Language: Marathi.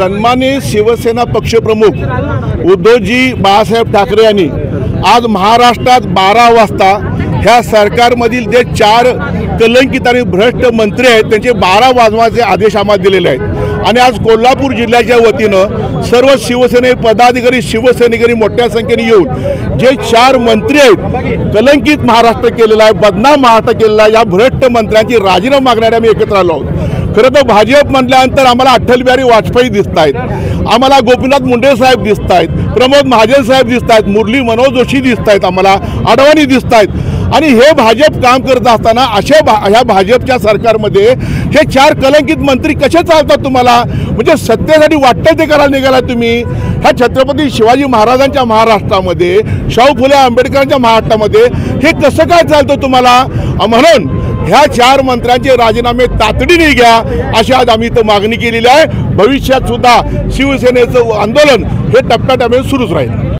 सन्माननीय शिवसेना पक्षप्रमुख उद्धवजी बाळासाहेब ठाकरे यांनी आज महाराष्ट्रात 12 वाजता ह्या सरकारमधील जे 4 कलंकित आणि भ्रष्ट मंत्री आहेत त्यांचे 12 वाजवायचे आदेश आम्हाला दिलेले आहेत। आणि आज कोल्हापूर जिल्ह्याच्या वतीनं सर्व शिवसेने पदाधिकारी शिवसैनिकांनी मोठ्या संख्येने येऊन जे 4 मंत्री आहेत कलंकित महाराष्ट्र केलेला आहे, बदनाम महाराष्ट्र केलेला आहे, या भ्रष्ट मंत्र्यांची राजीनामा मागणारे आम्ही एकत्र आलो आहोत। खरं तर भाजप म्हटल्यानंतर आम्हाला अटल बिहारी वाजपेयी दिसत आहेत, आम्हाला गोपीनाथ मुंडे साहेब दिसत आहेत, प्रमोद महाजन साहेब दिसत आहेत, मुरली मनोज जोशी दिसत आहेत, आम्हाला अडवाणी दिसत आहेत। आणि हे भाजप काम करत असताना ह्या भाजपच्या सरकारमध्ये हे 4 कलंकित मंत्री कसे चालतात तुम्हाला? म्हणजे सत्तेसाठी वाटतं ते करायला निघाला तुम्ही। ह्या छत्रपती शिवाजी महाराजांच्या महाराष्ट्रामध्ये, शाहू फुले आंबेडकरांच्या महाराष्ट्रामध्ये हे कसं काय चालतं तुम्हाला? म्हणून ह्या 4 मंत्र्यांचे राजीनामे तातडीने घ्या अशी आज आम्ही इथं मागणी केलेली आहे। भविष्यात सुद्धा शिवसेनेचं आंदोलन हे टप्प्याटप्प्याने सुरूच राहील।